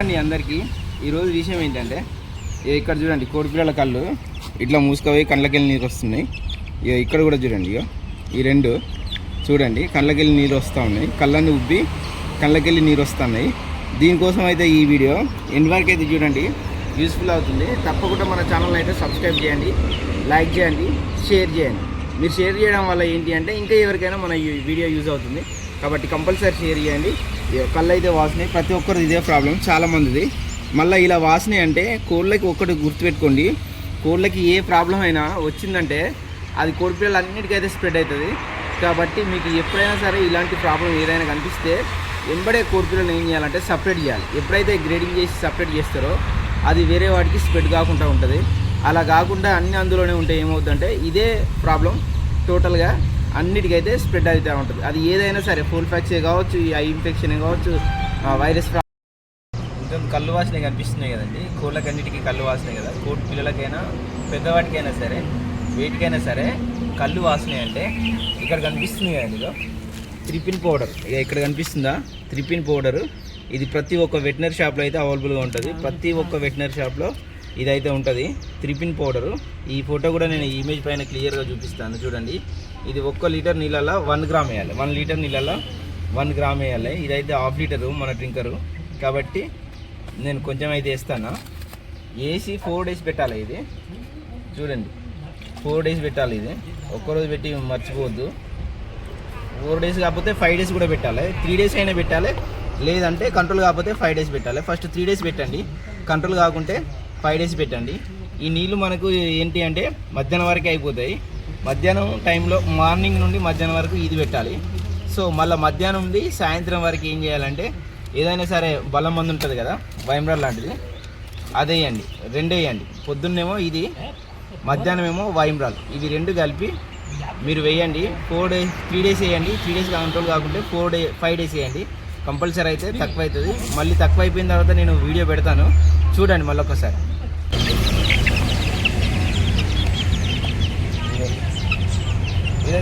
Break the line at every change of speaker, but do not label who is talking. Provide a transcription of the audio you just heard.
అందరికీ ఈరోజు విషయం ఏంటంటే ఇక్కడ చూడండి కోడిపిల్లల కళ్ళు ఇట్లా మూసుకపోయి కళ్ళకెళ్ళి నీరు వస్తున్నాయి. ఇక్కడ కూడా చూడండి, ఈ రెండు చూడండి కళ్ళకెళ్ళి నీరు వస్తూ ఉన్నాయి, కళ్ళని ఉబ్బి కళ్ళకెళ్ళి నీరు వస్తున్నాయి. దీనికోసం అయితే ఈ వీడియో ఎండ్ వరకు అయితే చూడండి, యూస్ఫుల్ అవుతుంది. తప్పకుండా మన ఛానల్ అయితే సబ్స్క్రైబ్ చేయండి, లైక్ చేయండి, షేర్ చేయండి. మీరు షేర్ చేయడం వల్ల ఏంటి అంటే ఇంకా ఎవరికైనా మన ఈ వీడియో యూజ్ అవుతుంది కాబట్టి కంపల్సరీ షేర్ చేయండి. కళ్ళు అయితే వాసినాయి, ప్రతి ఒక్కరిది ఇదే ప్రాబ్లం చాలామందిది. మళ్ళీ ఇలా వాసినాయి అంటే కోళ్ళకి ఒక్కటి గుర్తుపెట్టుకోండి, కోళ్ళకి ఏ ప్రాబ్లం అయినా వచ్చిందంటే అది కోడిపిల్లలు అన్నిటికైతే స్ప్రెడ్ అవుతుంది. కాబట్టి మీకు ఎప్పుడైనా సరే ఇలాంటి ప్రాబ్లం ఏదైనా కనిపిస్తే వెంబడే కోడిపిల్లలు ఏం చేయాలంటే సపరేట్ చేయాలి. ఎప్పుడైతే గ్రేడింగ్ చేసి సపరేట్ చేస్తారో అది వేరే వాటికి స్ప్రెడ్ కాకుండా ఉంటుంది. అలా కాకుండా అన్ని అందులోనే ఉంటే ఏమవుతుందంటే ఇదే ప్రాబ్లం టోటల్గా అన్నిటికైతే స్ప్రెడ్ అవుతూ ఉంటుంది. అది ఏదైనా సరే ఫుల్ ఫ్యాక్సే కావచ్చు, ఐ ఇన్ఫెక్షన్ కావచ్చు, వైరస్ కళ్ళు వాసన కనిపిస్తున్నాయి కదండి. కోళ్ళకి అన్నిటికీ కళ్ళు వాసనే కదా, కోడి పిల్లలకైనా పెద్దవాటికైనా సరే వేటికైనా సరే కళ్ళు వాసన అంటే ఇక్కడ కనిపిస్తుంది కదండి, త్రిపిన్ పౌడర్. ఇక్కడ కనిపిస్తుందా త్రిపిన్ పౌడరు? ఇది ప్రతి ఒక్క వెటనరీ షాప్లో అయితే అవైలబుల్గా ఉంటుంది. ప్రతి ఒక్క వెటనరీ షాప్లో ఇదైతే ఉంటుంది త్రిపిన్ పౌడరు. ఈ ఫోటో కూడా నేను ఇమేజ్ పైన క్లియర్గా చూపిస్తాను చూడండి. ఇది 1 లీటర్ నీళ్ళల్లో 1 గ్రామ్ వేయాలి, 1 లీటర్ నీళ్ళల్లో 1 గ్రామ్ వేయాలి. ఇదైతే 1/2 లీటరు మన డ్రింకరు కాబట్టి నేను కొంచెం అయితే వేస్తాను. వేసి 4 డేస్ పెట్టాలి. ఇది చూడండి 4 డేస్ పెట్టాలి. ఇది ఒక్కరోజు పెట్టి మర్చిపోవద్దు. 4 డేస్ కాకపోతే 5 డేస్ కూడా పెట్టాలి, 3 డేస్ అయినా పెట్టాలి. లేదంటే కంట్రోల్ కాకపోతే 5 డేస్ పెట్టాలి. ఫస్ట్ 3 డేస్ పెట్టండి, కంట్రోల్ కాకుంటే 5 డేస్ పెట్టండి. ఈ నీళ్ళు మనకు ఏంటి అంటే మధ్యాహ్నం వరకే అయిపోతాయి. మధ్యాహ్నం టైంలో మార్నింగ్ నుండి మధ్యాహ్నం వరకు ఇది పెట్టాలి. సో మళ్ళీ మధ్యాహ్నం నుండి సాయంత్రం వరకు ఏం చేయాలంటే ఏదైనా సరే బలం మందు ఉంటుంది కదా, వైమ్రాల్ లాంటిది, అది వేయండి. 2 వేయండి. పొద్దున్నేమో ఇది, మధ్యాహ్నం ఏమో వైమ్రాల్. ఇవి 2 కలిపి మీరు వేయండి. 3 డేస్ వేయండి. 3 డేస్ కంట్రోల్ కాకుంటే 5 డేస్ వేయండి. కంపల్సరీ అయితే తక్కువ అవుతుంది. మళ్ళీ తక్కువ అయిపోయిన తర్వాత నేను వీడియో పెడతాను చూడండి మళ్ళీ ఒకసారి. ఇదే